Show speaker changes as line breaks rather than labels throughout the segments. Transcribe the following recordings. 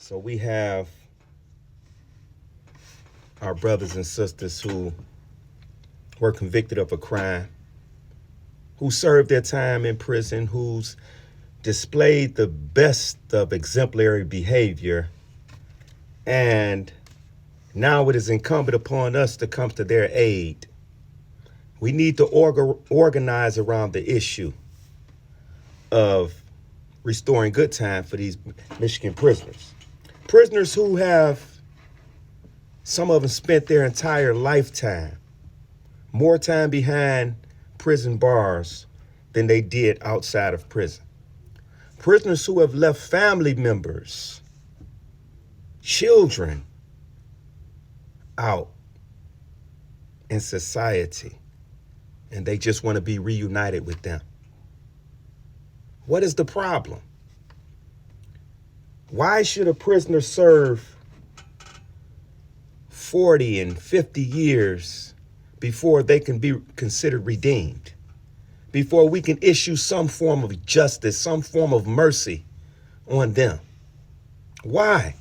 So we have our brothers and sisters who were convicted of a crime, who served their time in prison, who's displayed the best of exemplary behavior, and now it is incumbent upon us to come to their aid. We need to organize around the issue of restoring good time for these Michigan prisoners. Prisoners who have, some of them spent their entire lifetime, more time behind prison bars than they did outside of prison. Prisoners who have left family members, children out in society, and they just want to be reunited with them. What is the problem? Why should a prisoner serve 40 and 50 years before they can be considered redeemed? Before we can issue some form of justice, some form of mercy on them? Why?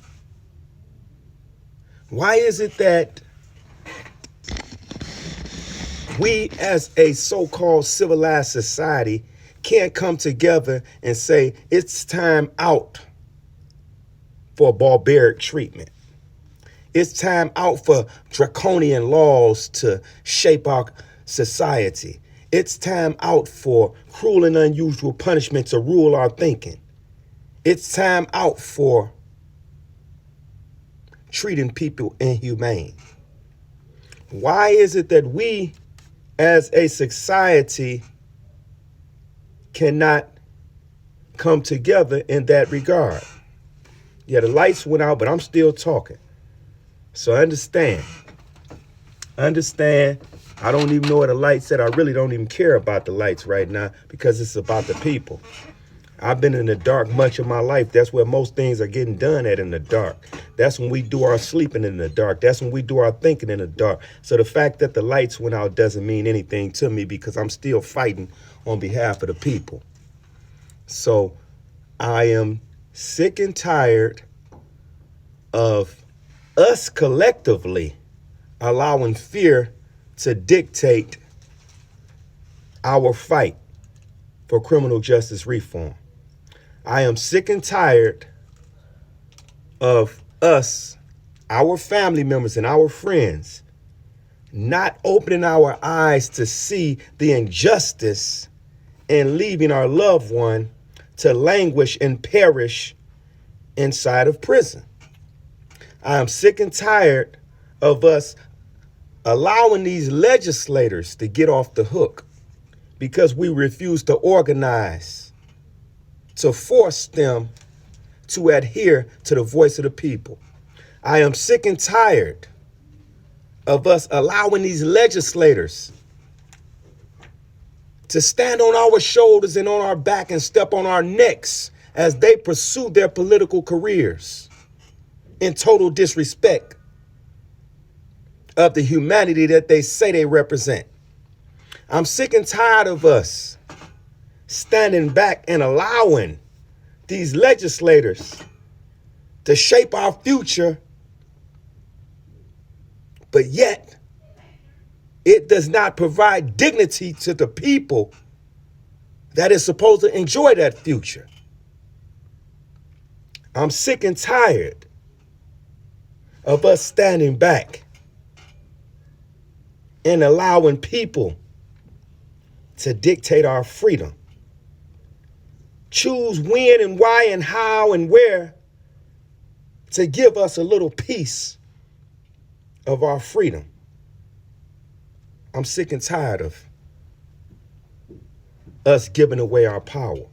Why is it that we as a so-called civilized society can't come together and say it's time out for barbaric treatment? It's time out for draconian laws to shape our society. It's time out for cruel and unusual punishment to rule our thinking. It's time out for treating people inhumane. Why is it that we as a society cannot come together in that regard? Yeah, the lights went out, but I'm still talking. So understand, I don't even know what the light said. I really don't even care about the lights right now because it's about the people. I've been in the dark much of my life. That's where most things are getting done at, in the dark. That's when we do our sleeping in the dark. That's when we do our thinking in the dark. So the fact that the lights went out doesn't mean anything to me because I'm still fighting on behalf of the people. So I am sick and tired of us collectively allowing fear to dictate our fight for criminal justice reform. I am sick and tired of us, our family members and our friends, not opening our eyes to see the injustice and leaving our loved one to languish and perish inside of prison. I am sick and tired of us allowing these legislators to get off the hook because we refuse to organize, to force them to adhere to the voice of the people. I am sick and tired of us allowing these legislators to stand on our shoulders and on our back and step on our necks as they pursue their political careers in total disrespect of the humanity that they say they represent. I'm sick and tired of us standing back and allowing these legislators to shape our future, but yet it does not provide dignity to the people that is supposed to enjoy that future. I'm sick and tired of us standing back and allowing people to dictate our freedom. Choose when and why and how and where to give us a little piece of our freedom. I'm sick and tired of us giving away our power.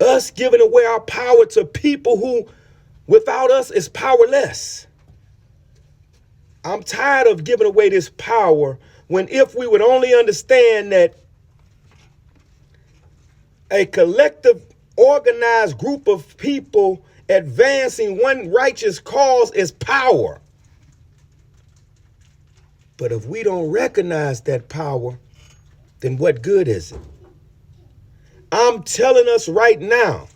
Us giving away our power to people who, without us, is powerless. I'm tired of giving away this power when if we would only understand that a collective, organized group of people advancing one righteous cause is power. But if we don't recognize that power, then what good is it? I'm telling us right now,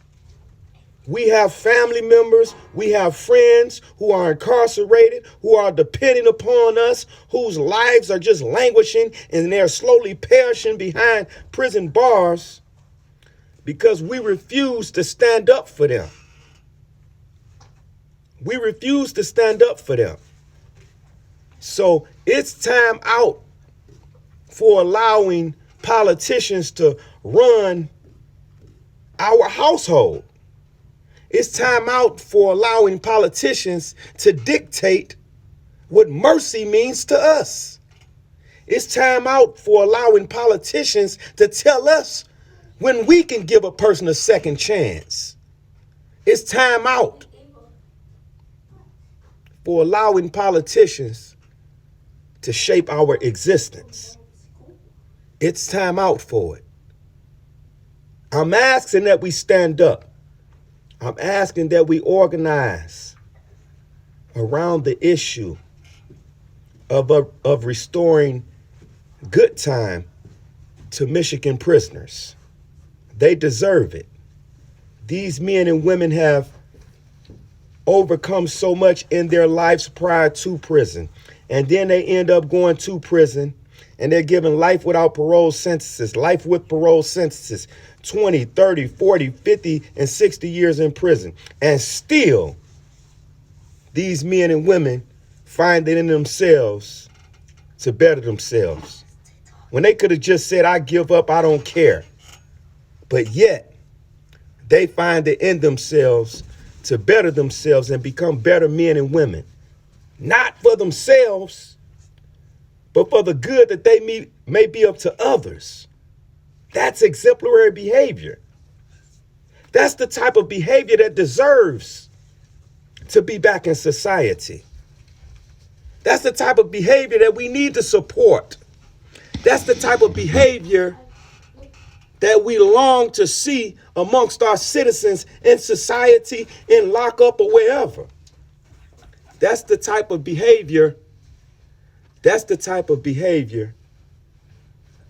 We have family members, we have friends who are incarcerated, who are depending upon us, whose lives are just languishing and they're slowly perishing behind prison bars because we refuse to stand up for them. We refuse to stand up for them. So it's time out for allowing politicians to run our household. It's time out for allowing politicians to dictate what mercy means to us. It's time out for allowing politicians to tell us when we can give a person a second chance. It's time out for allowing politicians to shape our existence. It's time out for it. I'm asking that we stand up. I'm asking that we organize around the issue of restoring good time to Michigan prisoners. They deserve it. These men and women have overcome so much in their lives prior to prison. And then they end up going to prison and they're given life without parole sentences, life with parole sentences, 20, 30, 40, 50, and 60 years in prison. And still, these men and women find it in themselves to better themselves. When they could have just said, I give up, I don't care. But yet, they find it in themselves to better themselves and become better men and women. Not for themselves, but for the good that they may be up to others. That's exemplary behavior. That's the type of behavior that deserves to be back in society. That's the type of behavior that we need to support. That's the type of behavior that we long to see amongst our citizens in society, in lockup or wherever. That's the type of behavior. That's the type of behavior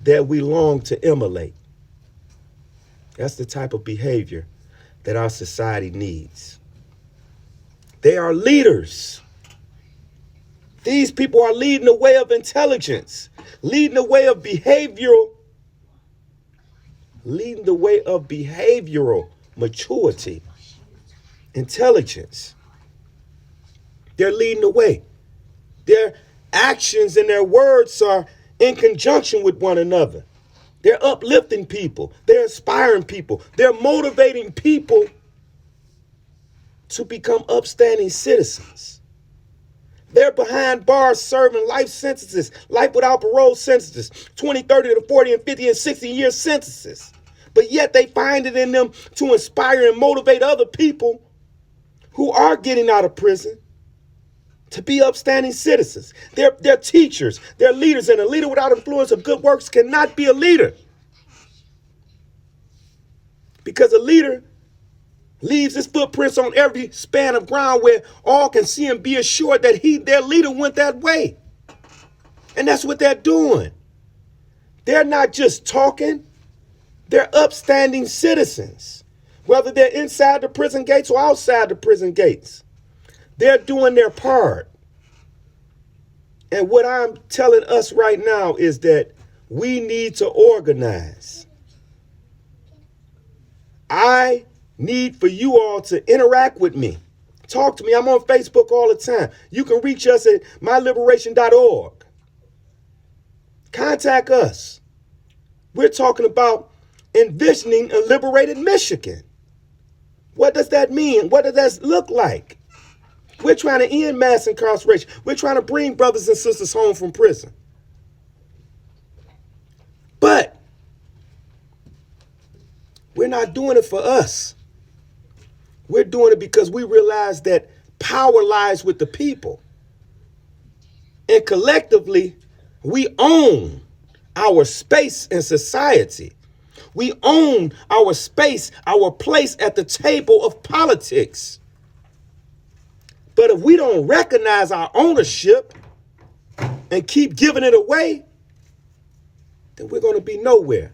that we long to emulate. That's the type of behavior that our society needs. They are leaders. These people are leading the way of intelligence, leading the way of behavioral maturity, intelligence. They're leading the way. Their actions and their words are in conjunction with one another. They're uplifting people. They're inspiring people. They're motivating people to become upstanding citizens. They're behind bars serving life sentences, life without parole sentences, 20, 30 to 40 and 50 and 60 year sentences. But yet they find it in them to inspire and motivate other people who are getting out of prison to be upstanding citizens. They're teachers, they're leaders, and a leader without influence of good works cannot be a leader. Because a leader leaves his footprints on every span of ground where all can see and be assured that their leader went that way. And that's what they're doing. They're not just talking, they're upstanding citizens, whether they're inside the prison gates or outside the prison gates. They're doing their part. And what I'm telling us right now is that we need to organize. I need for you all to interact with me. Talk to me. I'm on Facebook all the time. You can reach us at myliberation.org. Contact us. We're talking about envisioning a liberated Michigan. What does that mean? What does that look like? We're trying to end mass incarceration. We're trying to bring brothers and sisters home from prison. But we're not doing it for us. We're doing it because we realize that power lies with the people. And collectively, we own our space in society. We own our space, our place at the table of politics. But if we don't recognize our ownership and keep giving it away, then we're going to be nowhere.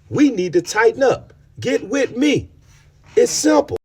We need to tighten up. Get with me. It's simple.